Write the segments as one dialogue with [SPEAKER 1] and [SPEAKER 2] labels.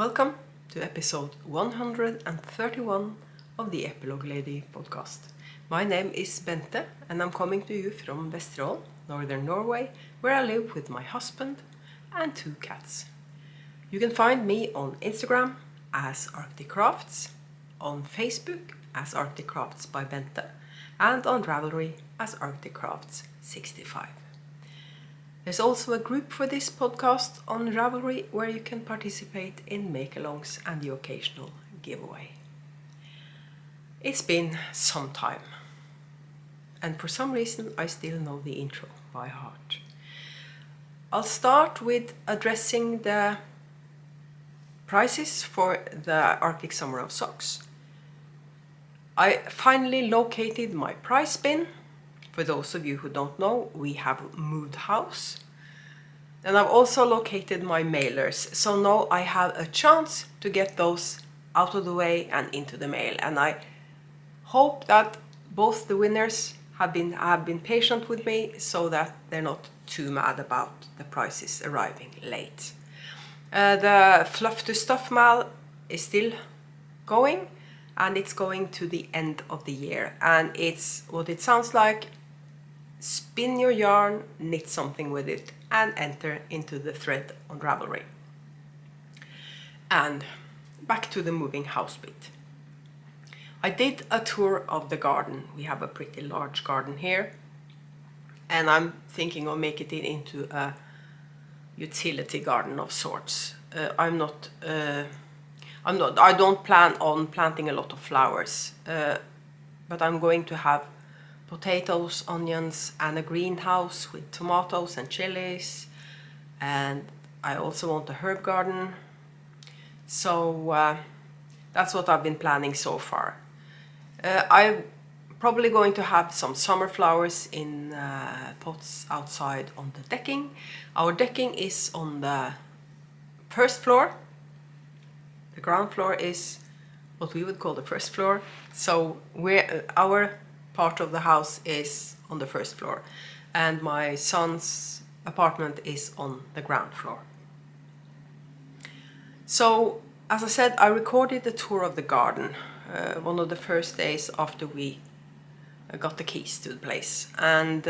[SPEAKER 1] Welcome to episode 131 of the Epilogue Lady podcast. My name is Bente and I'm coming to you from Vesterålen, northern Norway, where I live with my husband and 2 cats. You can find me on Instagram as Arctic Crafts, on Facebook as Arctic Crafts by Bente, and on Ravelry as Arctic Crafts 65. There's also a group for this podcast on Ravelry where you can participate in make-alongs and the occasional giveaway. It's been some time, and for some reason I still know the intro by heart. I'll start with addressing the prices for the Arctic Summer of Socks. I finally located my price bin. For those of you who don't know, we have moved house. And I've also located my mailers. So now I have a chance to get those out of the way and into the mail. And I hope that both the winners have been patient with me so that they're not too mad about the prices arriving late. The Fluff to Stuff mail is still going, and it's going to the end of the year. And it's what it sounds like: spin your yarn, knit something with it, and enter into the thread on Ravelry. And back to the moving house bit. I did a tour of the garden. We have a pretty large garden here, and I'm thinking of making it into a utility garden of sorts. I don't plan on planting a lot of flowers, but I'm going to have potatoes, onions, and a greenhouse with tomatoes and chilies, and I also want a herb garden. So that's what I've been planning so far. I'm probably going to have some summer flowers in pots outside on the decking. Our decking is on the first floor. The ground floor is what we would call the first floor. So our part of the house is on the first floor, and my son's apartment is on the ground floor. So, as I said, I recorded the tour of the garden one of the first days after we got the keys to the place, and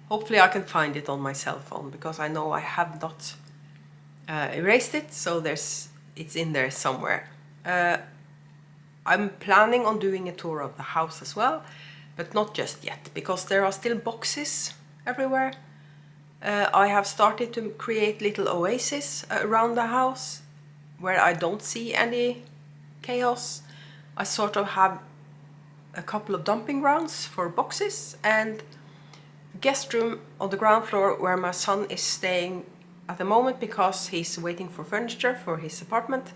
[SPEAKER 1] hopefully I can find it on my cell phone, because I know I have not erased it, so it's in there somewhere. I'm planning on doing a tour of the house as well, but not just yet, because there are still boxes everywhere. I have started to create little oases around the house where I don't see any chaos. I sort of have a couple of dumping grounds for boxes, and the guest room on the ground floor where my son is staying at the moment because he's waiting for furniture for his apartment,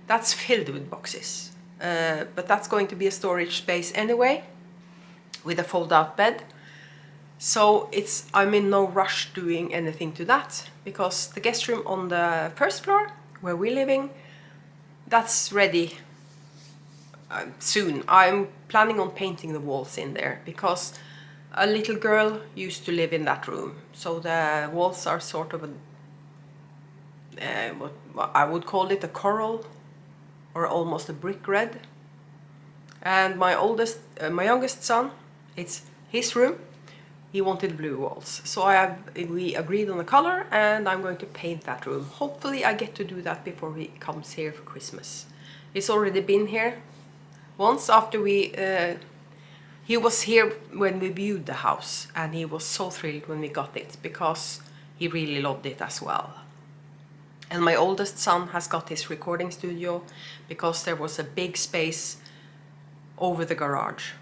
[SPEAKER 1] that's filled with boxes. But that's going to be a storage space anyway, with a fold-out bed. So I'm in no rush doing anything to that, because the guest room on the first floor, where we're living, that's ready soon. I'm planning on painting the walls in there, because a little girl used to live in that room. So the walls are sort of what I would call it a coral, or almost a brick red. And my youngest son, it's his room. He wanted blue walls, so we agreed on the color, and I'm going to paint that room. Hopefully I get to do that before he comes here for Christmas. He's already been here once after he was here when we viewed the house, and he was so thrilled when we got it, because he really loved it as well. And my oldest son has got his recording studio, because there was a big space over the garage,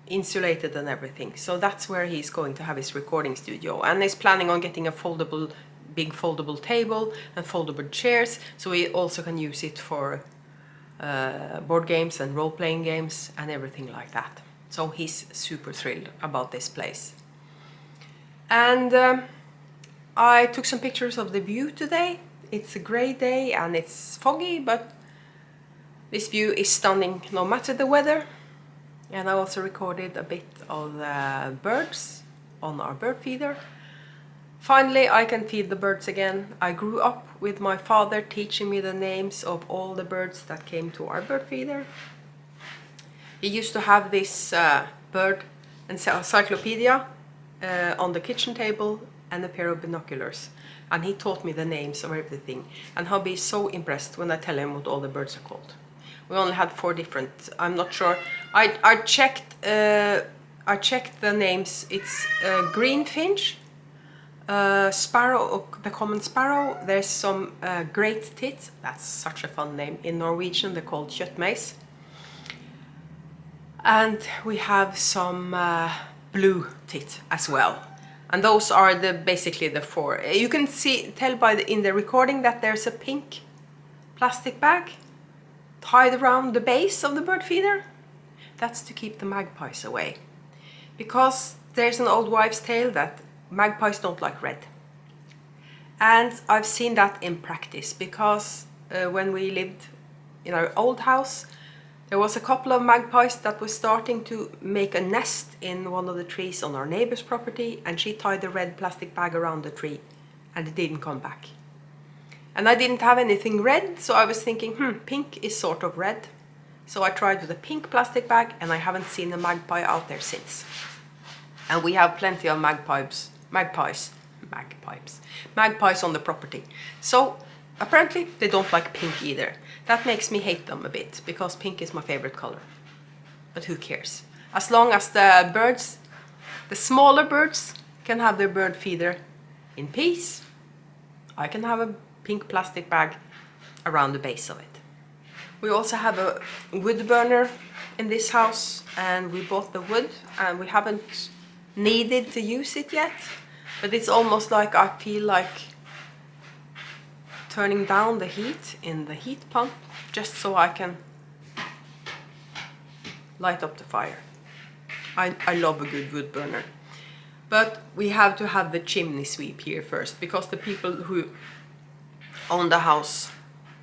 [SPEAKER 1] insulated and everything. So that's where he's going to have his recording studio, and he's planning on getting a big foldable table and foldable chairs, so he also can use it for board games and role-playing games and everything like that. So he's super thrilled about this place. And I took some pictures of the view today. It's a grey day and it's foggy, but this view is stunning no matter the weather. And I also recorded a bit of the birds on our bird feeder. Finally, I can feed the birds again. I grew up with my father teaching me the names of all the birds that came to our bird feeder. He used to have this bird encyclopedia on the kitchen table and a pair of binoculars. And he taught me the names of everything. And Hubby is so impressed when I tell him what all the birds are called. We only had 4 different. I'm not sure. I checked the names. It's greenfinch, sparrow, the common sparrow. There's some great tit. That's such a fun name. In Norwegian, they're called kjøttmeis. And we have some blue tit as well. And those are basically the 4. You can tell in the recording that there's a pink plastic bag tied around the base of the bird feeder. That's to keep the magpies away. Because there's an old wives' tale that magpies don't like red. And I've seen that in practice, because when we lived in our old house, there was a couple of magpies that was starting to make a nest in one of the trees on our neighbor's property, and she tied a red plastic bag around the tree and it didn't come back. And I didn't have anything red, so I was thinking, pink is sort of red. So I tried with a pink plastic bag, and I haven't seen a magpie out there since. And we have plenty of magpies on the property. So apparently they don't like pink either. That makes me hate them a bit, because pink is my favorite color. But who cares? As long as the birds, the smaller birds, can have their bird feeder in peace, I can have a pink plastic bag around the base of it. We also have a wood burner in this house, and we bought the wood, and we haven't needed to use it yet. But it's almost like I feel like turning down the heat in the heat pump just so I can light up the fire. I love a good wood burner. But we have to have the chimney sweep here first, because the people who own the house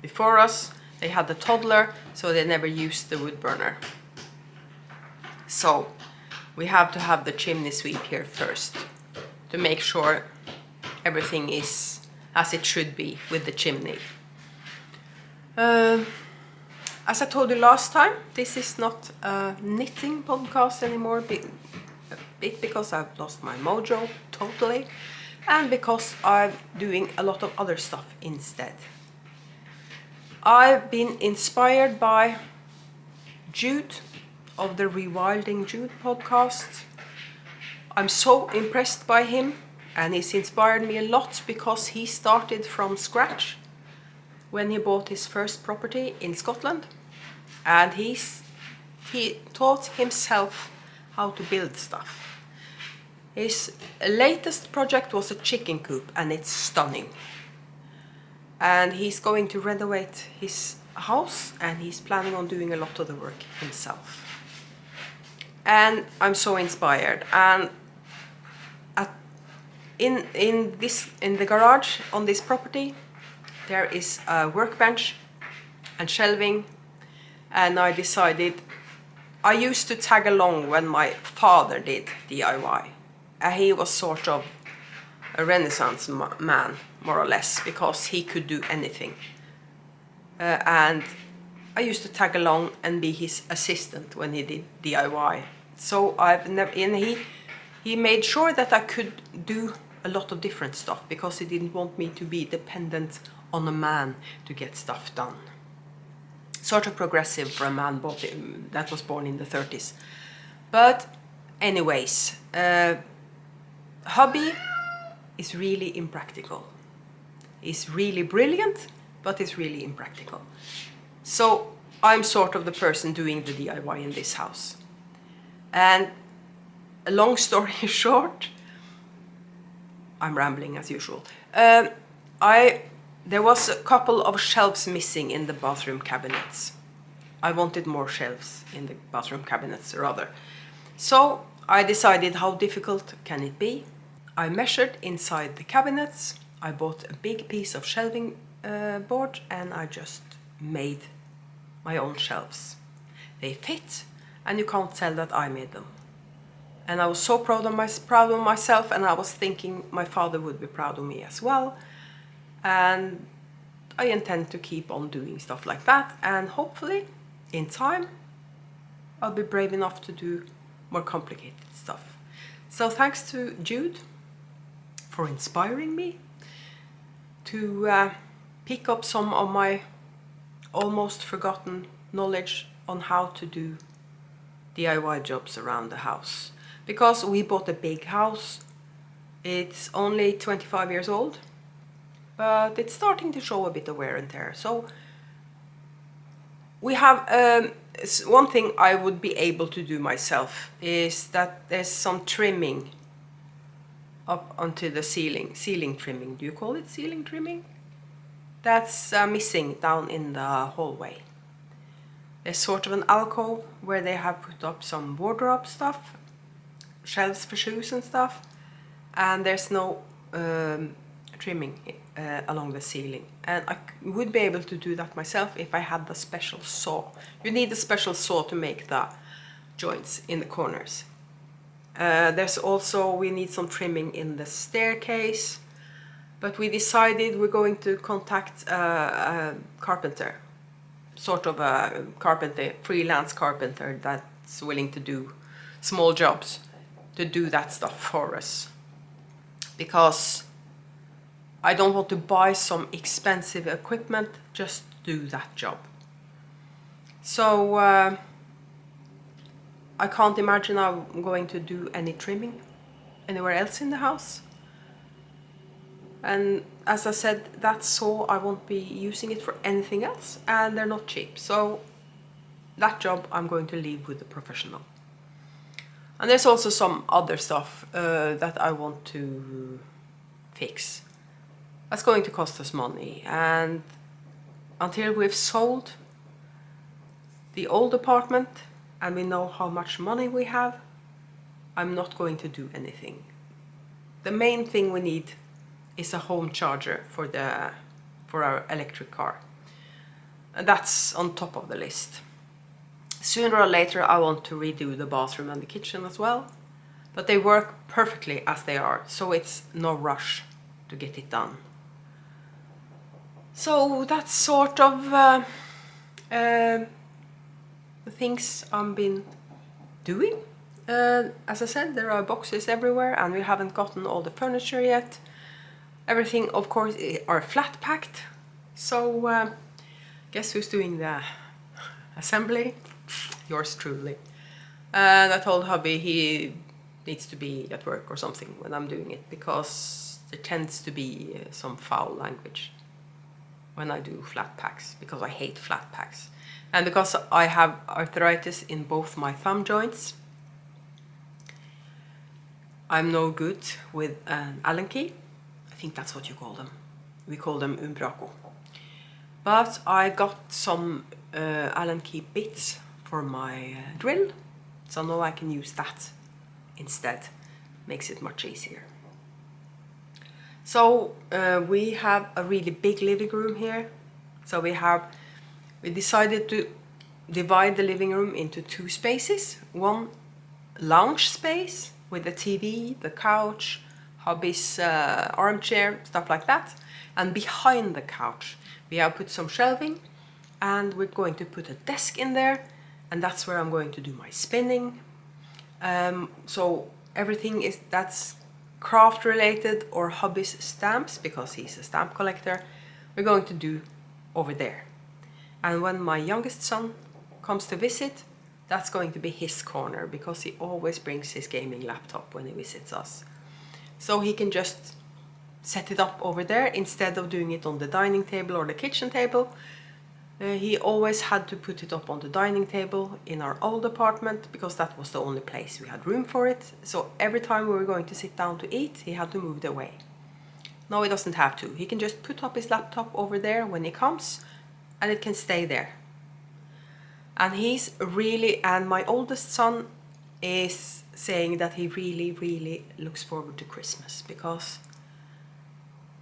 [SPEAKER 1] before us, they had the toddler, so they never used the wood burner. So we have to have the chimney sweep here first to make sure everything is as it should be with the chimney. As I told you last time, this is not a knitting podcast anymore, a bit because I've lost my mojo totally, and because I'm doing a lot of other stuff instead. I've been inspired by Jude of the Rewilding Jude podcast. I'm so impressed by him, and he's inspired me a lot because he started from scratch when he bought his first property in Scotland, and he taught himself how to build stuff. His latest project was a chicken coop, and it's stunning. And he's going to renovate his house, and he's planning on doing a lot of the work himself. And I'm so inspired. And in the garage on this property, there is a workbench and shelving, and I decided, I used to tag along when my father did DIY. He was sort of a Renaissance man, more or less, because he could do anything. And I used to tag along and be his assistant when he did DIY. So he made sure that I could do a lot of different stuff, because he didn't want me to be dependent on a man to get stuff done. Sort of progressive for a man that was born in the 30s. But anyways, hubby is really impractical. He's really brilliant, but he's really impractical. So I'm sort of the person doing the DIY in this house. And a long story short, I'm rambling as usual. There was a couple of shelves missing in the bathroom cabinets. I wanted more shelves in the bathroom cabinets rather. So I decided, how difficult can it be? I measured inside the cabinets. I bought a big piece of shelving board, and I just made my own shelves. They fit, and you can't tell that I made them. And I was so proud of myself, and I was thinking my father would be proud of me as well. And I intend to keep on doing stuff like that, and hopefully in time I'll be brave enough to do more complicated stuff. So thanks to Jude for inspiring me to pick up some of my almost forgotten knowledge on how to do DIY jobs around the house. Because we bought a big house, it's only 25 years old, but it's starting to show a bit of wear and tear. So we have one thing I would be able to do myself is that there's some trimming up onto the ceiling trimming. Do you call it ceiling trimming? That's missing down in the hallway. There's sort of an alcove where they have put up some wardrobe stuff, shelves for shoes and stuff, and there's no trimming along the ceiling. And I would be able to do that myself if I had the special saw. You need a special saw to make the joints in the corners. There's also, we need some trimming in the staircase, but we decided we're going to contact a carpenter, sort of a carpenter, freelance carpenter that's willing to do small jobs, to do that stuff for us. Because I don't want to buy some expensive equipment just to do that job. So I can't imagine I'm going to do any trimming anywhere else in the house. And as I said, that saw, I won't be using it for anything else, and they're not cheap. So that job I'm going to leave with a professional. And there's also some other stuff that I want to fix. That's going to cost us money, and until we've sold the old apartment and we know how much money we have, I'm not going to do anything. The main thing we need is a home charger for our electric car. And that's on top of the list. Sooner or later I want to redo the bathroom and the kitchen as well, but they work perfectly as they are, so it's no rush to get it done. So that's sort of the things I've been doing. As I said, there are boxes everywhere and we haven't gotten all the furniture yet. Everything, of course, are flat packed. So guess who's doing the assembly? Yours truly. And I told hubby he needs to be at work or something when I'm doing it, because there tends to be some foul language when I do flat packs, because I hate flat packs. And because I have arthritis in both my thumb joints, I'm no good with an Allen key. I think that's what you call them. We call them umbraco. But I got some Allen key bits for my drill, so now I can use that instead. Makes it much easier. So we have a really big living room here. So we decided to divide the living room into two spaces. One lounge space with the TV, the couch, hubby's armchair, stuff like that. And behind the couch we have put some shelving, and we're going to put a desk in there, and that's where I'm going to do my spinning. So everything that's craft related or hubby's stamps, because he's a stamp collector, we're going to do over there. And when my youngest son comes to visit, that's going to be his corner, because he always brings his gaming laptop when he visits us. So he can just set it up over there instead of doing it on the dining table or the kitchen table. He always had to put it up on the dining table in our old apartment, because that was the only place we had room for it. So every time we were going to sit down to eat, he had to move it away. Now he doesn't have to. He can just put up his laptop over there when he comes, and it can stay there. And and my oldest son is saying that he really looks forward to Christmas, because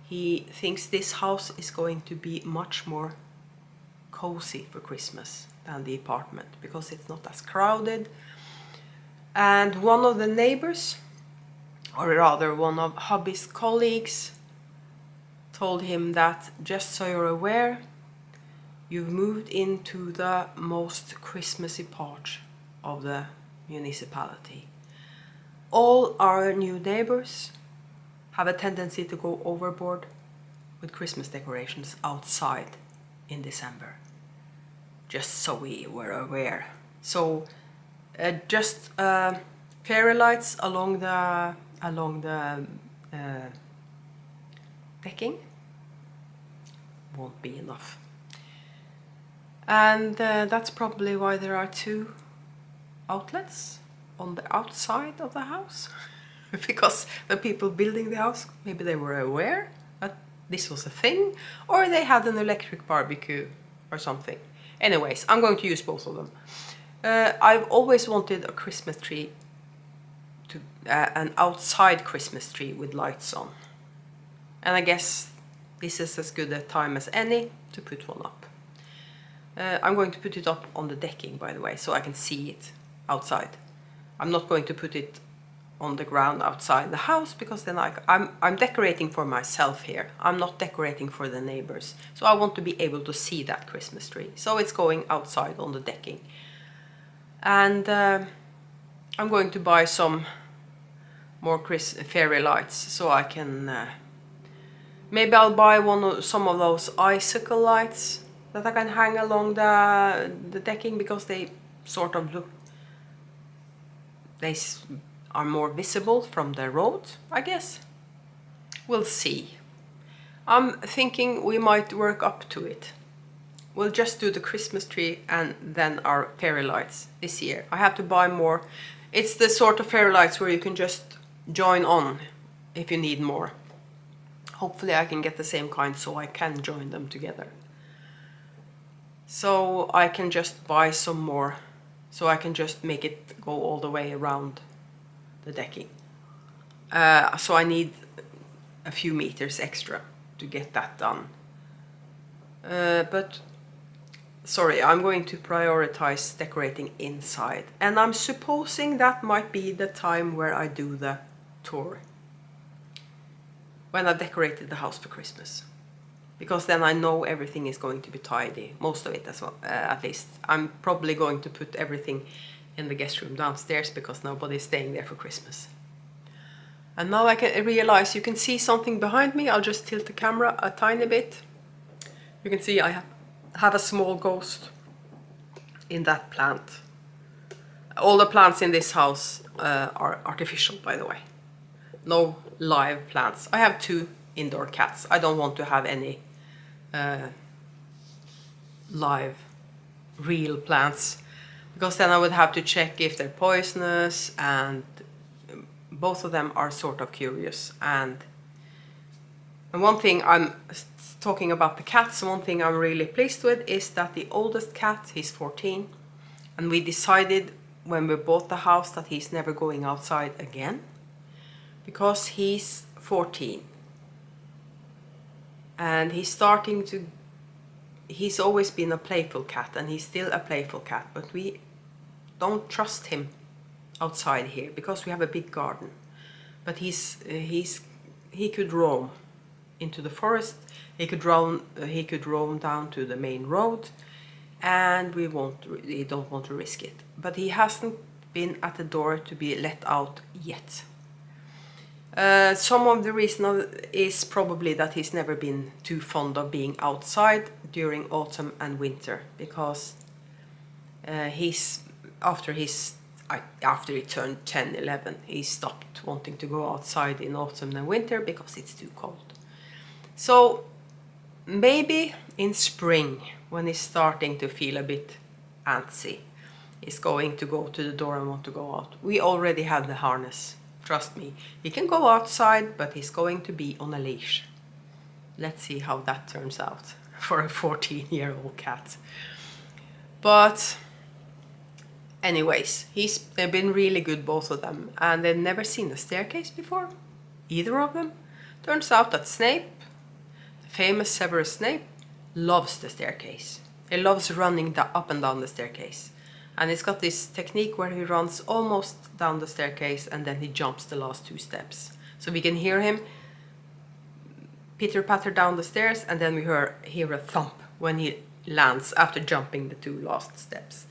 [SPEAKER 1] he thinks this house is going to be much more cozy for Christmas than the apartment, because it's not as crowded, And one of the neighbors, or rather one of hubby's colleagues, told him that, just so you're aware, you've moved into the most Christmassy part of the municipality. All our new neighbors have a tendency to go overboard with Christmas decorations outside in December. Just so we were aware. So just fairy lights along the decking won't be enough. And that's probably why there are 2 outlets on the outside of the house. Because the people building the house, maybe they were aware that this was a thing, or they had an electric barbecue or something. Anyways, I'm going to use both of them. I've always wanted a Christmas tree, an outside Christmas tree with lights on. And I guess this is as good a time as any to put one up. I'm going to put it up on the decking, by the way, so I can see it outside. I'm not going to put it on the ground outside the house, because then I'm decorating for myself here. I'm not decorating for the neighbors. So I want to be able to see that Christmas tree. So it's going outside on the decking. And I'm going to buy some more fairy lights, so I can... maybe I'll buy some of those icicle lights that I can hang along the decking, because they sort of look... they are more visible from the road, I guess. We'll see. I'm thinking we might work up to it. We'll just do the Christmas tree and then our fairy lights this year. I have to buy more. It's the sort of fairy lights where you can just join on if you need more. Hopefully I can get the same kind so I can join them together. So I can just buy some more, so I can just make it go all the way around the decking. So I need a few meters extra to get that done. But sorry, I'm going to prioritize decorating inside, and I'm supposing that might be the time where I do the tour, when I've decorated the house for Christmas, because then I know everything is going to be tidy, most of it as well, at least. I'm probably going to put everything in the guest room downstairs, because nobody's staying there for Christmas. And now I can realize you can see something behind me. I'll just tilt the camera a tiny bit. You can see I have a small ghost in that plant. All the plants in this house are artificial, by the way. No live plants. I have 2 indoor cats. I don't want to have any live, real plants, because then I would have to check if they're poisonous, and both of them are sort of curious. And one thing I'm talking about the cats, one thing I'm really pleased with is that the oldest cat, he's 14, and we decided when we bought the house that he's never going outside again, because he's 14 and he's always been a playful cat, and he's still a playful cat, but we don't trust him outside here because we have a big garden. But he could roam into the forest, he could roam down to the main road, and we don't want to risk it. But he hasn't been at the door to be let out yet. Some of the reason is probably that he's never been too fond of being outside during autumn and winter, because after he turned 10, 11, he stopped wanting to go outside in autumn and winter because it's too cold. So maybe in spring, when he's starting to feel a bit antsy, he's going to go to the door and want to go out. We already have the harness. Trust me, he can go outside, but he's going to be on a leash. Let's see how that turns out for a 14-year-old cat. But anyways, they've been really good, both of them, and they've never seen a staircase before, either of them. Turns out that Snape, the famous Severus Snape, loves the staircase. He loves running up and down the staircase. And it's got this technique where he runs almost down the staircase and then he jumps the last 2 steps. So we can hear him pitter-patter down the stairs, and then we hear a thump when he lands after jumping the 2 last steps.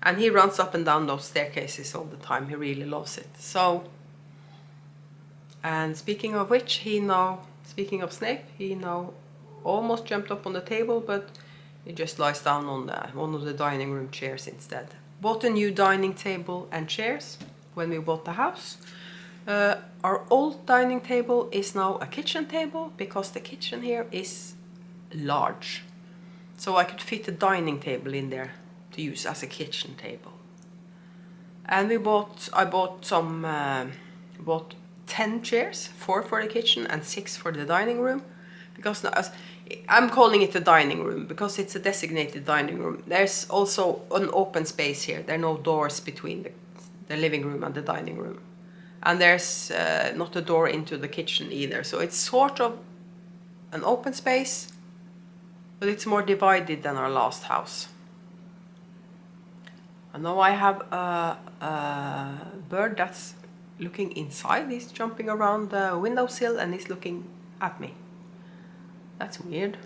[SPEAKER 1] And he runs up and down those staircases all the time. He really loves it. So, and speaking of which, speaking of Snape, he now almost jumped up on the table, but he just lies down on one of the dining room chairs instead. Bought a new dining table and chairs when we bought the house. Our old dining table is now a kitchen table because the kitchen here is large. So I could fit a dining table in there to use as a kitchen table. And I bought 10 chairs, 4 for the kitchen and 6 for the dining room, because I'm calling it a dining room because it's a designated dining room. There's also an open space here. There are no doors between the living room and the dining room. And there's not a door into the kitchen either. So it's sort of an open space, but it's more divided than our last house. And now I have a bird that's looking inside. He's jumping around the windowsill and he's looking at me. That's weird.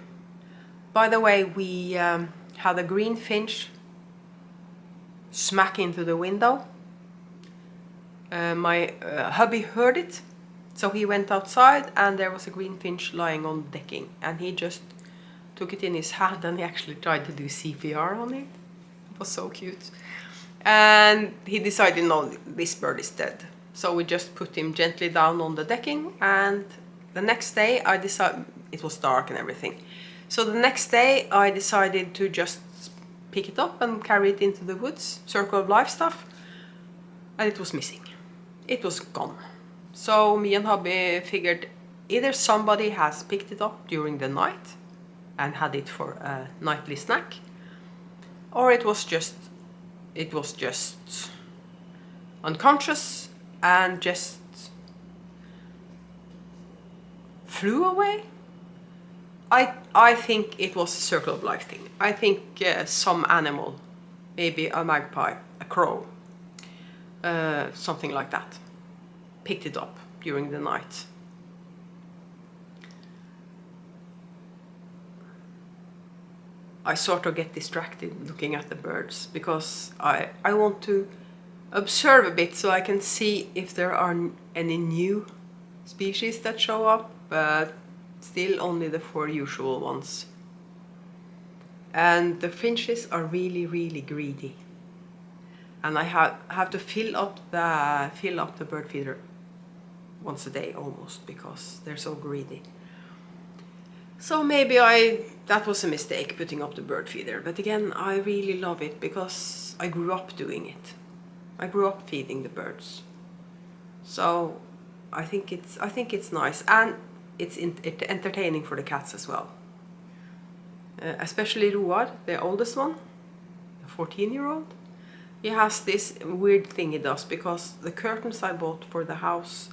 [SPEAKER 1] By the way, we had a green finch smack into the window. My hubby heard it, so he went outside and there was a green finch lying on the decking, and he just took it in his hand and he actually tried to do CPR on it. It was so cute. And he decided, no, this bird is dead. So we just put him gently down on the decking, and the next day I decided, it was dark and everything. So the next day I decided to just pick it up and carry it into the woods, Circle of Life stuff, and it was missing. It was gone. So me and hubby figured either somebody has picked it up during the night and had it for a nightly snack, or it was just unconscious and just flew away. I think it was a Circle of Life thing. I think some animal, maybe a magpie, a crow, something like that, picked it up during the night. I sort of get distracted looking at the birds because I want to observe a bit so I can see if there are any new species that show up, but still only the 4 usual ones. And the finches are really, really greedy. And I have to fill up the bird feeder once a day almost because they're so greedy. So maybe that was a mistake putting up the bird feeder, but again I really love it because I grew up doing it. I grew up feeding the birds. So I think it's nice, and it's entertaining for the cats as well. Especially Roar, the oldest one, the 14-year-old. He has this weird thing he does because the curtains I bought for the house,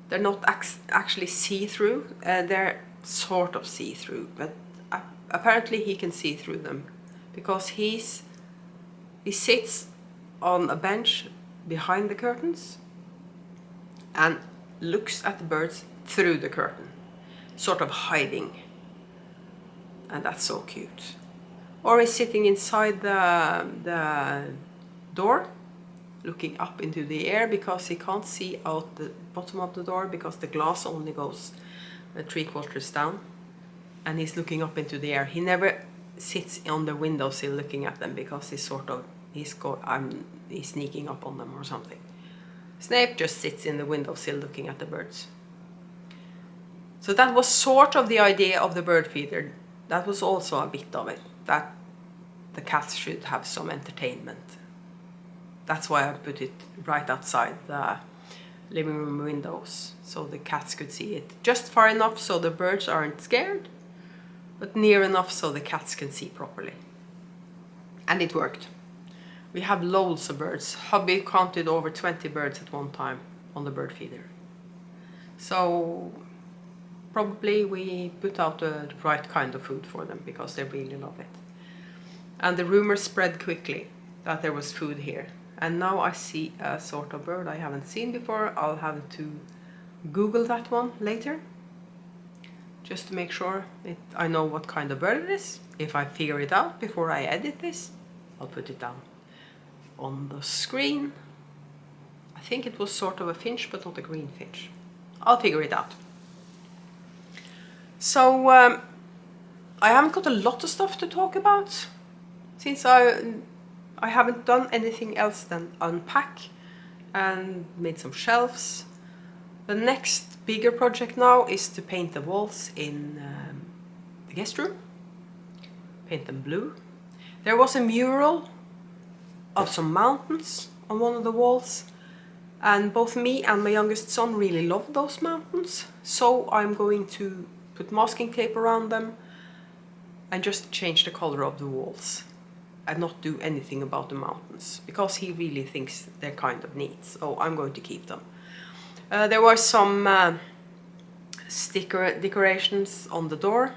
[SPEAKER 1] they're not actually see-through. They're sort of see-through, but apparently he can see through them because he sits on a bench behind the curtains and looks at the birds through the curtain, sort of hiding, and that's so cute. Or he's sitting inside the door looking up into the air because he can't see out the bottom of the door because the glass only goes 3/4 down, and he's looking up into the air. He never sits on the windowsill looking at them because he's sneaking up on them or something. Snape just sits in the windowsill looking at the birds. So that was sort of the idea of the bird feeder. That was also a bit of it, that the cats should have some entertainment. That's why I put it right outside the living room windows so the cats could see it. Just far enough so the birds aren't scared, but near enough so the cats can see properly. And it worked. We have loads of birds. Hubby counted over 20 birds at one time on the bird feeder. So probably we put out the right kind of food for them because they really love it. And the rumors spread quickly. that there was food here. And now I see a sort of bird I haven't seen before. I'll have to Google that one later, just to make sure I know what kind of bird it is. If I figure it out before I edit this, I'll put it down on the screen. I think it was sort of a finch, but not a green finch. I'll figure it out. So I haven't got a lot of stuff to talk about, since I haven't done anything else than unpack and made some shelves. The next bigger project now is to paint the walls in the guest room. Paint them blue. There was a mural of some mountains on one of the walls, and both me and my youngest son really love those mountains, so I'm going to put masking tape around them and just change the color of the walls and not do anything about the mountains, because he really thinks they're kind of neat, so I'm going to keep them. There were some sticker decorations on the door,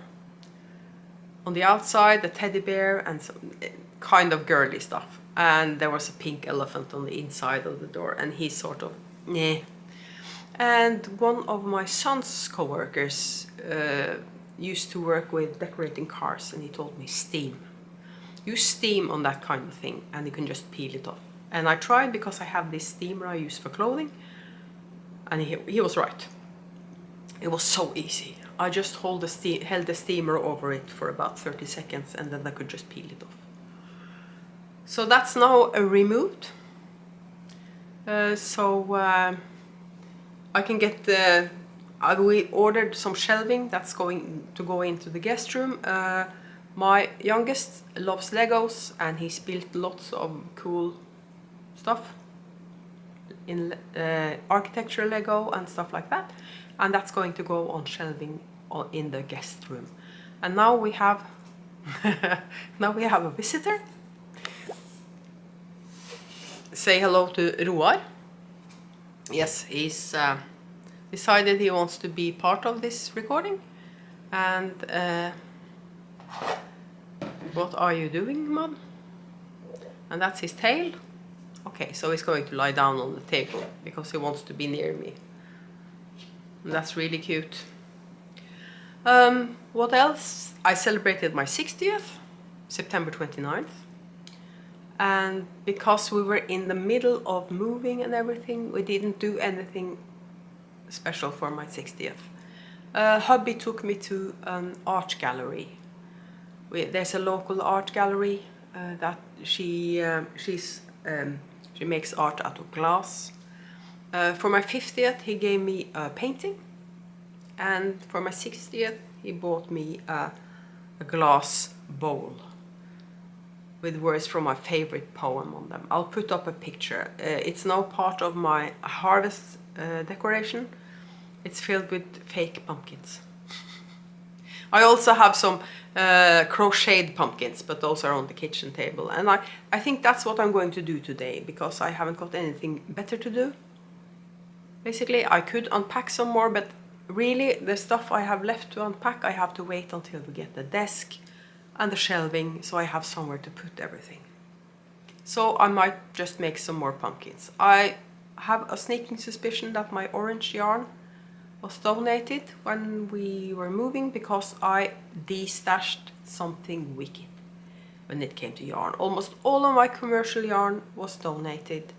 [SPEAKER 1] on the outside, the teddy bear and some kind of girly stuff. And there was a pink elephant on the inside of the door, and he's sort of, nah. And one of my son's co-workers used to work with decorating cars, and he told me steam. Use steam on that kind of thing and you can just peel it off. And I tried, because I have this steamer I use for clothing, and he was right. It was so easy. I just held the steamer over it for about 30 seconds and then I could just peel it off. So that's now removed. I can get we ordered some shelving that's going to go into the guest room. My youngest loves Legos, and he's built lots of cool stuff in architecture Lego and stuff like that, and that's going to go on shelving in the guest room. And now we have a visitor. Say hello to Roar. Yes, he's decided he wants to be part of this recording. And what are you doing, Mom? And that's his tail. Okay, so he's going to lie down on the table because he wants to be near me. And that's really cute. What else? I celebrated my 60th, September 29th. And because we were in the middle of moving and everything, we didn't do anything special for my 60th. Hubby took me to an art gallery. There's a local art gallery that she makes art out of glass. For my 50th, he gave me a painting, and for my 60th, he bought me a glass bowl with words from my favorite poem on them. I'll put up a picture. It's now part of my harvest decoration. It's filled with fake pumpkins. I also have some crocheted pumpkins, but those are on the kitchen table. And I think that's what I'm going to do today, because I haven't got anything better to do. Basically, I could unpack some more, but really the stuff I have left to unpack, I have to wait until we get the desk and the shelving, so I have somewhere to put everything. So I might just make some more pumpkins. I have a sneaking suspicion that my orange yarn was donated when we were moving, because I de-stashed something wicked when it came to yarn. Almost all of my commercial yarn was donated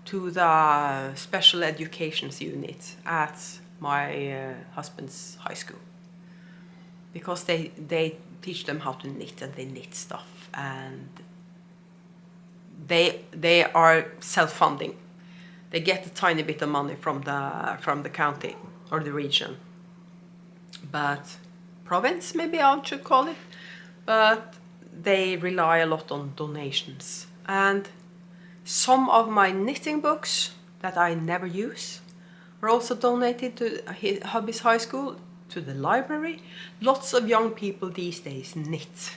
[SPEAKER 1] to the special education unit at my husband's high school, because they teach them how to knit, and they knit stuff, and they are self-funding. They get a tiny bit of money from the county or the region, but province maybe I should call it, but they rely a lot on donations. And some of my knitting books that I never use were also donated to hubby's high school, to the library. Lots of young people these days knit.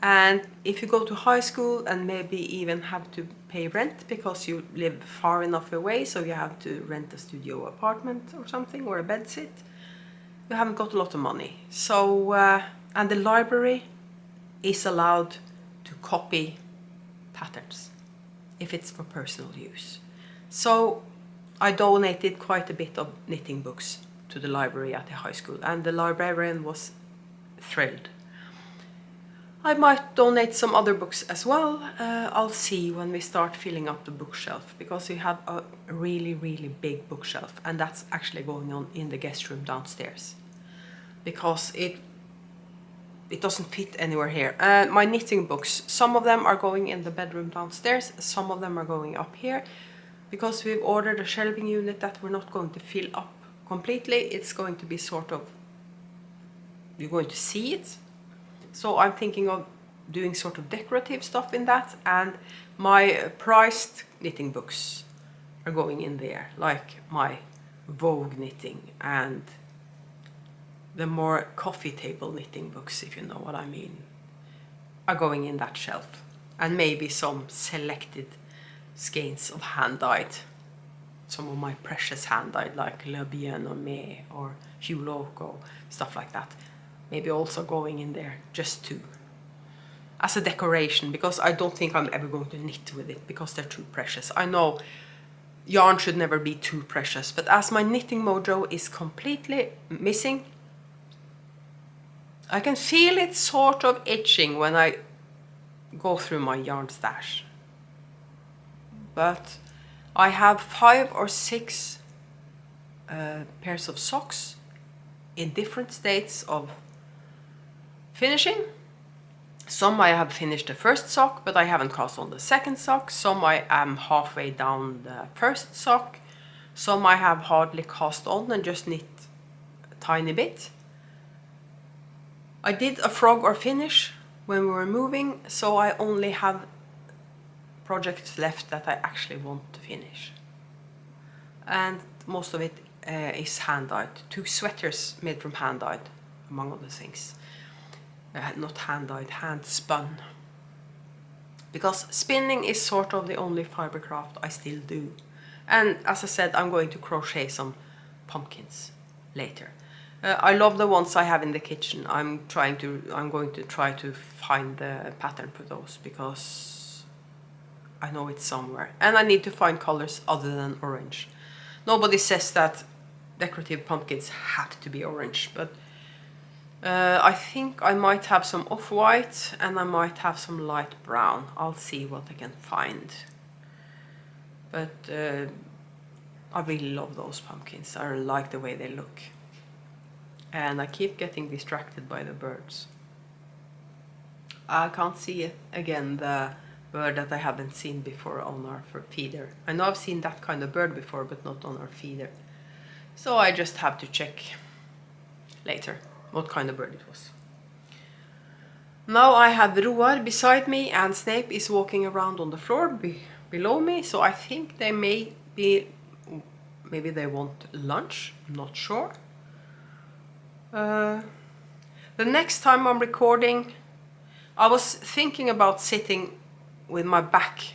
[SPEAKER 1] And if you go to high school and maybe even have to pay rent because you live far enough away, so you have to rent a studio apartment or something, or a bedsit, you haven't got a lot of money. So, and the library is allowed to copy patterns if it's for personal use. So I donated quite a bit of knitting books to the library at the high school, and the librarian was thrilled. I might donate some other books as well. I'll see when we start filling up the bookshelf, because we have a really, really big bookshelf, and that's actually going on in the guest room downstairs, because it doesn't fit anywhere here. My knitting books, some of them are going in the bedroom downstairs, some of them are going up here, because we've ordered a shelving unit that we're not going to fill up completely. It's going to be sort of, you're going to see it. So I'm thinking of doing sort of decorative stuff in that, and my priced knitting books are going in there, like my Vogue knitting and the more coffee table knitting books, if you know what I mean, are going in that shelf. And maybe some selected skeins of hand-dyed, some of my precious hand-dyed, like Le Bien Nommé or Hugh Loco, stuff like that. Maybe also going in there just to, as a decoration, because I don't think I'm ever going to knit with it because they're too precious. I know yarn should never be too precious, but as my knitting mojo is completely missing, I can feel it sort of itching when I go through my yarn stash. But I have 5 or 6 pairs of socks in different states of finishing. Some I have finished the first sock, but I haven't cast on the second sock. Some I am halfway down the first sock. Some I have hardly cast on and just knit a tiny bit. I did a frog or finish when we were moving, so I only have projects left that I actually want to finish. And most of it is hand-dyed. 2 sweaters made from hand-dyed, among other things. Not hand-dyed, hand-spun. Because spinning is sort of the only fiber craft I still do. And as I said, I'm going to crochet some pumpkins later. I love the ones I have in the kitchen. I'm going to try to find the pattern for those, because I know it's somewhere. And I need to find colors other than orange. Nobody says that decorative pumpkins have to be orange, but I think I might have some off-white and I might have some light brown. I'll see what I can find. But I really love those pumpkins. I really like the way they look. And I keep getting distracted by the birds. I can't see it again, the bird that I haven't seen before on our feeder. I know I've seen that kind of bird before, but not on our feeder. So I just have to check later what kind of bird it was. Now I have Roar beside me, and Snape is walking around on the floor below me, so I think they maybe they want lunch, I'm not sure. The next time I'm recording, I was thinking about sitting with my back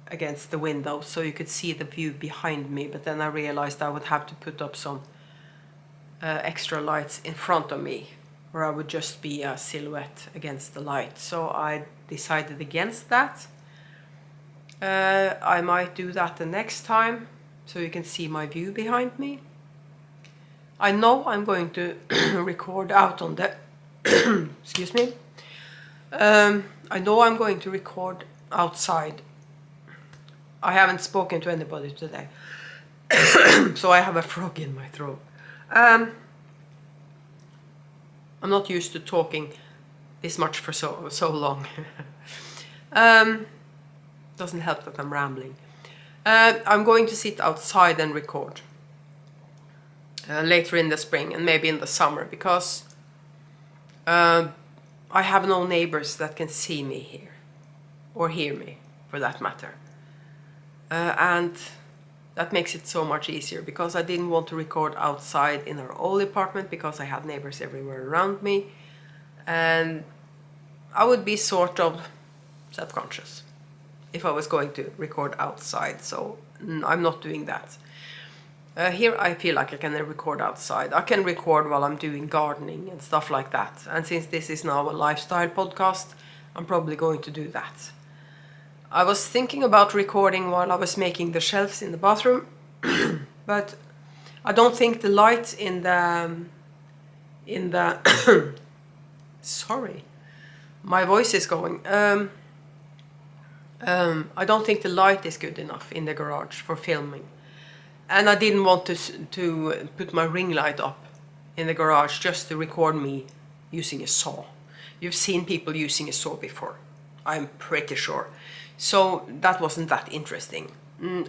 [SPEAKER 1] against the window so you could see the view behind me, but then I realized I would have to put up some extra lights in front of me, or I would just be a silhouette against the light. So I decided against that. I might do that the next time so you can see my view behind me. I know I'm going to record out on the excuse me. I know I'm going to record outside. I haven't spoken to anybody today, so I have a frog in my throat. I'm not used to talking this much for so long. Doesn't help that I'm rambling. I'm going to sit outside and record later in the spring and maybe in the summer, because I have no neighbors that can see me here, or hear me for that matter. And that makes it so much easier, because I didn't want to record outside in our old apartment because I had neighbors everywhere around me, and I would be sort of self-conscious if I was going to record outside, so I'm not doing that. Here I feel like I can record outside. I can record while I'm doing gardening and stuff like that. And since this is now a lifestyle podcast, I'm probably going to do that. I was thinking about recording while I was making the shelves in the bathroom, but I don't think the light in the sorry, my voice is going. I don't think the light is good enough in the garage for filming, and I didn't want to put my ring light up in the garage just to record me using a saw. You've seen people using a saw before, I'm pretty sure. So that wasn't that interesting.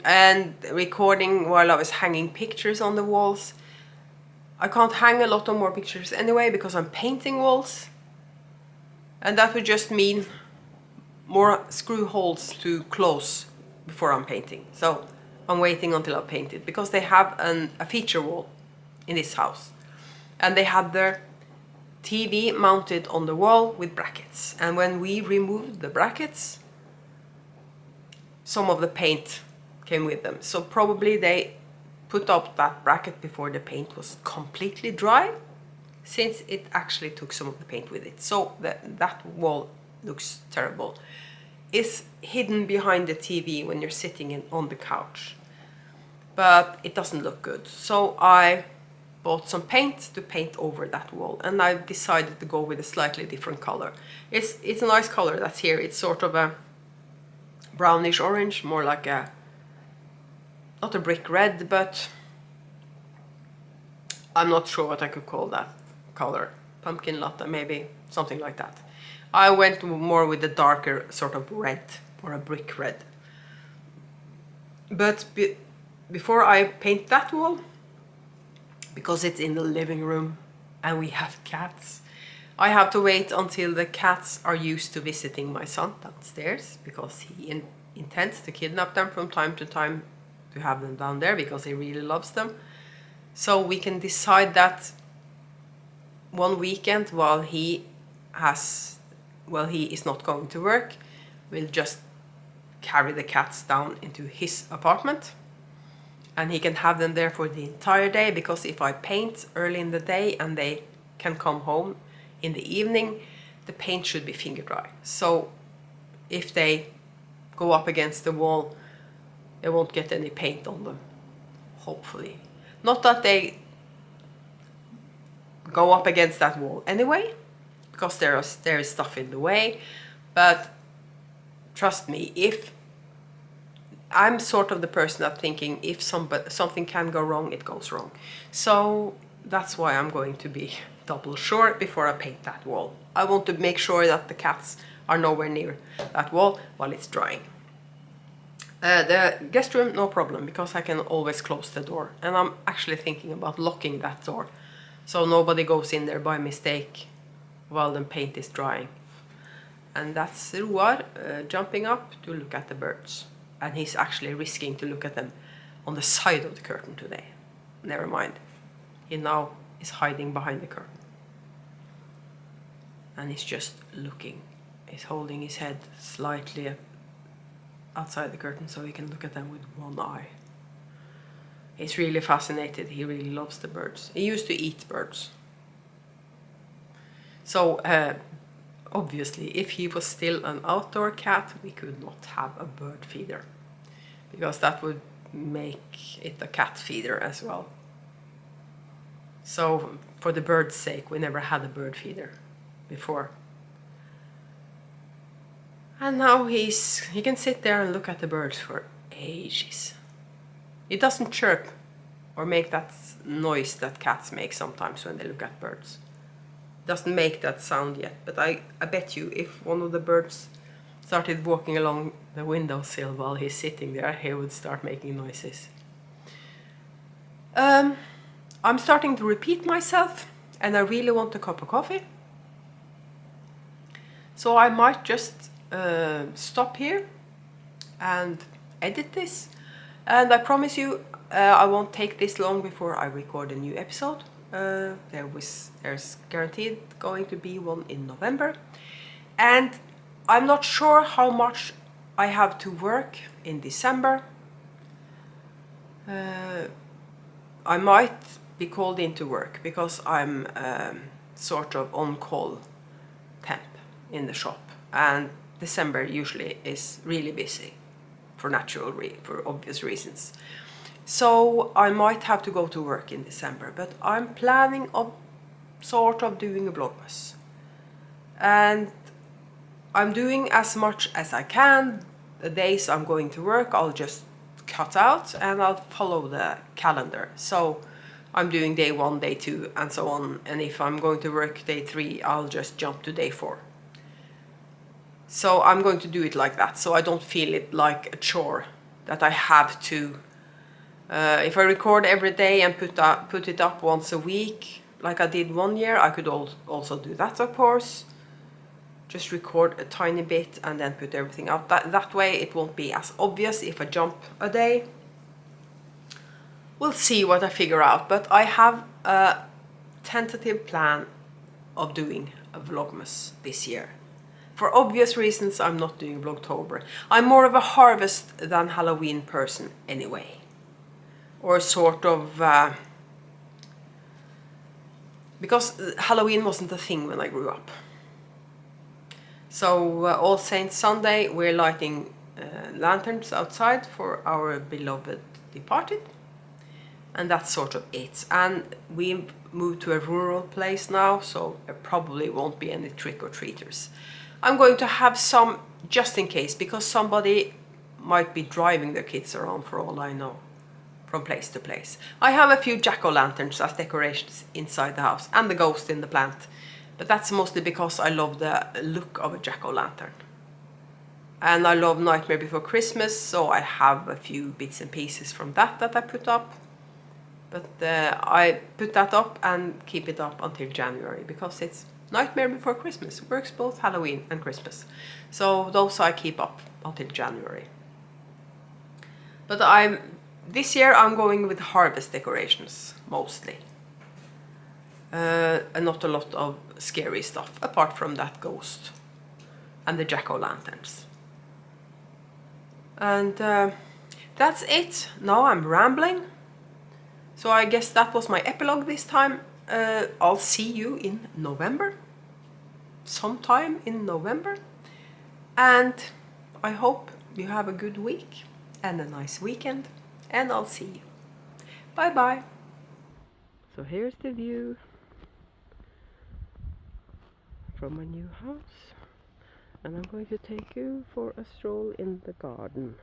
[SPEAKER 1] And recording while I was hanging pictures on the walls. I can't hang a lot of more pictures anyway because I'm painting walls. And that would just mean more screw holes to close before I'm painting. So I'm waiting until I paint it because they have a feature wall in this house. And they had their TV mounted on the wall with brackets. And when we removed the brackets, some of the paint came with them. So probably they put up that bracket before the paint was completely dry, since it actually took some of the paint with it. So that wall looks terrible. It's hidden behind the TV when you're sitting on the couch, but it doesn't look good. So I bought some paint to paint over that wall, and I decided to go with a slightly different color. It's a nice color that's here. It's sort of a brownish orange, more like a, not a brick red, but I'm not sure what I could call that color. Pumpkin latte, maybe, something like that. I went more with the darker sort of red, or a brick red. But before I paint that wall, because it's in the living room and we have cats, I have to wait until the cats are used to visiting my son downstairs, because he intends to kidnap them from time to time to have them down there because he really loves them. So we can decide that one weekend while he is not going to work, we'll just carry the cats down into his apartment, and he can have them there for the entire day, because if I paint early in the day and they can come home in the evening, the paint should be finger dry. So if they go up against the wall, they won't get any paint on them, hopefully. Not that they go up against that wall anyway, because there is stuff in the way, but trust me, if I'm sort of the person that's thinking if something can go wrong, it goes wrong. So that's why I'm going to be double sure before I paint that wall. I want to make sure that the cats are nowhere near that wall while it's drying. The guest room, no problem, because I can always close the door. And I'm actually thinking about locking that door, so nobody goes in there by mistake while the paint is drying. And that's Roar jumping up to look at the birds. And he's actually risking to look at them on the side of the curtain today. Never mind. He now is hiding behind the curtain. And he's just looking. He's holding his head slightly outside the curtain so he can look at them with one eye. He's really fascinated. He really loves the birds. He used to eat birds. So obviously, if he was still an outdoor cat, we could not have a bird feeder, because that would make it a cat feeder as well. So for the bird's sake, we never had a bird feeder before. And now he can sit there and look at the birds for ages. He doesn't chirp or make that noise that cats make sometimes when they look at birds. Doesn't make that sound yet, but I bet you if one of the birds started walking along the windowsill while he's sitting there, he would start making noises. I'm starting to repeat myself, and I really want a cup of coffee. So I might just stop here and edit this. And I promise you, I won't take this long before I record a new episode. There's guaranteed going to be one in November. And I'm not sure how much I have to work in December. I might be called into work because I'm sort of on-call temp in the shop. and December usually is really busy for for obvious reasons. So I might have to go to work in December, but I'm planning on sort of doing a Vlogmas. And I'm doing as much as I can. The days I'm going to work, I'll just cut out and I'll follow the calendar. So I'm doing day 1, day 2 and so on. And if I'm going to work day 3, I'll just jump to day 4. So I'm going to do it like that, so I don't feel it like a chore that I have to. If I record every day and put it up once a week, like I did one year, I could also do that, of course. Just record a tiny bit and then put everything up. That way it won't be as obvious if I jump a day. We'll see what I figure out, but I have a tentative plan of doing a Vlogmas this year. For obvious reasons, I'm not doing Vlogtober. I'm more of a harvest than Halloween person anyway. Or sort of... because Halloween wasn't a thing when I grew up. So All Saints Sunday, we're lighting lanterns outside for our beloved departed. And that's sort of it. And we moved to a rural place now, so there probably won't be any trick-or-treaters. I'm going to have some, just in case, because somebody might be driving their kids around for all I know, from place to place. I have a few jack-o'-lanterns as decorations inside the house, and the ghost in the plant. But that's mostly because I love the look of a jack-o'-lantern. And I love Nightmare Before Christmas, so I have a few bits and pieces from that I put up. But I put that up and keep it up until January, because it's Nightmare Before Christmas. Works both Halloween and Christmas. So those I keep up until January. But this year I'm going with harvest decorations, mostly. And not a lot of scary stuff, apart from that ghost and the jack-o'-lanterns. And that's it. Now I'm rambling. So I guess that was my epilogue this time. I'll see you in November. Sometime in November. And I hope you have a good week and a nice weekend. And I'll see you. Bye bye. So here's the view from my new house. And I'm going to take you for a stroll in the garden.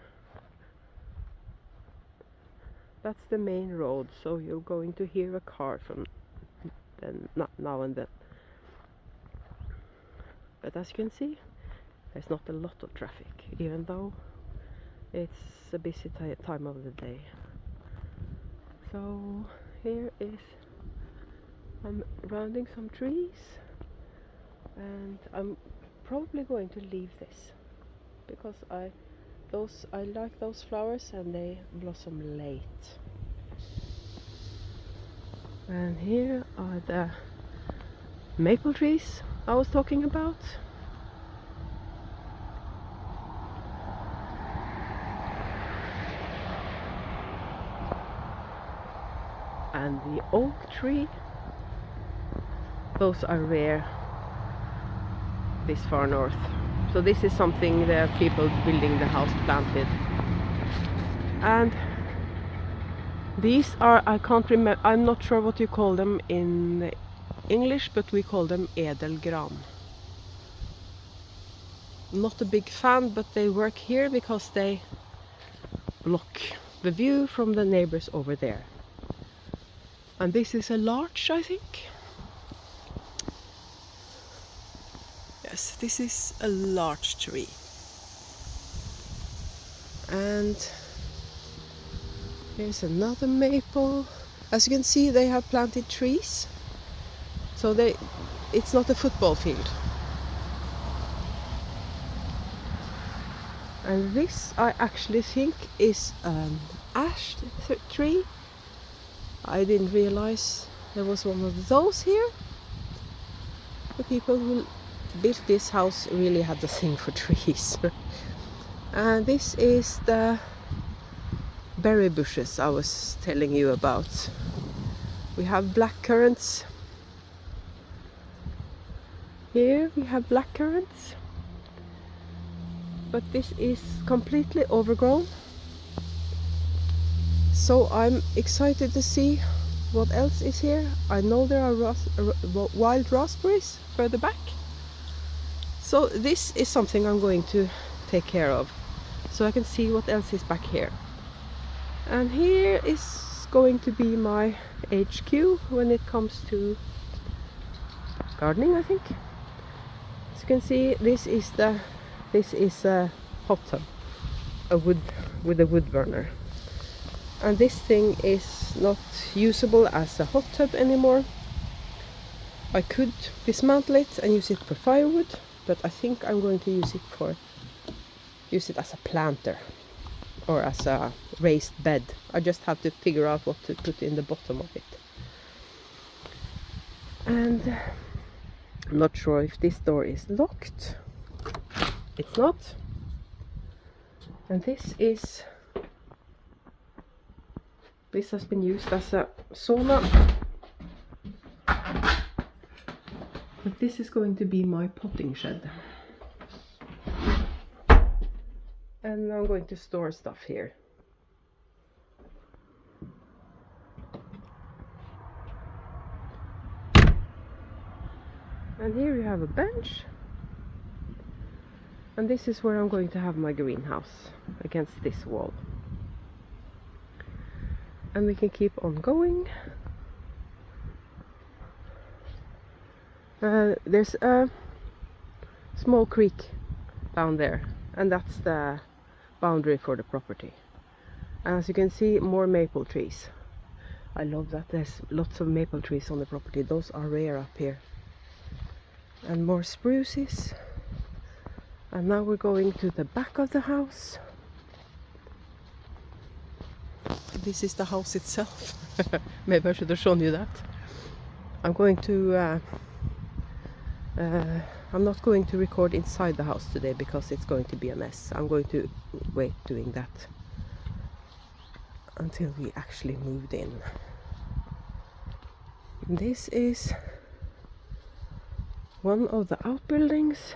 [SPEAKER 1] That's the main road, so you're going to hear a car from now and then. But as you can see, there's not a lot of traffic, even though it's a busy time of the day. So here is, I'm rounding some trees, and I'm probably going to leave this because I like those flowers and they blossom late. And here are the maple trees I was talking about. And the oak tree, those are rare this far north. So this is something the people building the house planted. And these are, I can't remember, I'm not sure what you call them in English, but we call them edelgran. Not a big fan, but they work here because they block the view from the neighbors over there. And this is a larch, I think. Yes, this is a larch tree. And here's another maple. As you can see, they have planted trees. So it's not a football field. And this I actually think is an ash tree. I didn't realize there was one of those here. The people who built this house really had the thing for trees. And this is the berry bushes I was telling you about. We have black currants. Here we have black currants. but this is completely overgrown. So I'm excited to see what else is here. I know there are wild raspberries further back. So this is something I'm going to take care of, so I can see what else is back here. And here is going to be my HQ when it comes to gardening, I think. As you can see, this is a hot tub, a wood with a wood burner. And this thing is not usable as a hot tub anymore. I could dismantle it and use it for firewood, but I think I'm going to use it as a planter or as a raised bed. I just have to figure out what to put in the bottom of it. And I'm not sure if this door is locked. It's not. And this has been used as a sauna. But this is going to be my potting shed. And I'm going to store stuff here. And here you have a bench. And this is where I'm going to have my greenhouse, against this wall. And we can keep on going. There's a small creek down there, and that's the boundary for the property. And as you can see, more maple trees. I love that there's lots of maple trees on the property. Those are rare up here. And more spruces. And now we're going to the back of the house. This is the house itself. Maybe I should have shown you that. I'm going to I'm not going to record inside the house today because it's going to be a mess. I'm going to wait doing that until we actually moved in. This is one of the outbuildings.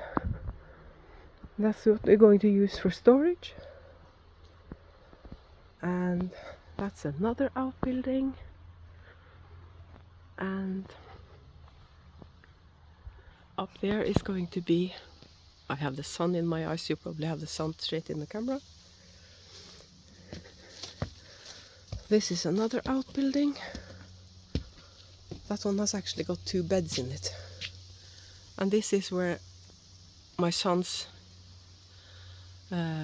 [SPEAKER 1] That's what we're going to use for storage. And that's another outbuilding. And up there is going to be, I have the sun in my eyes, you probably have the sun straight in the camera. This is another outbuilding. That one has actually got 2 beds in it. And this is where my son's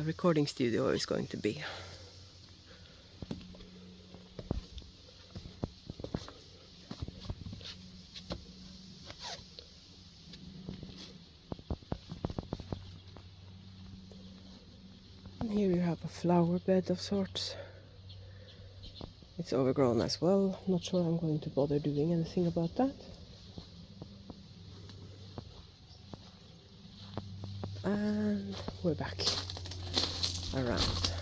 [SPEAKER 1] recording studio is going to be. And here you have a flower bed of sorts. It's overgrown as well. Not sure I'm going to bother doing anything about that. And we're back around.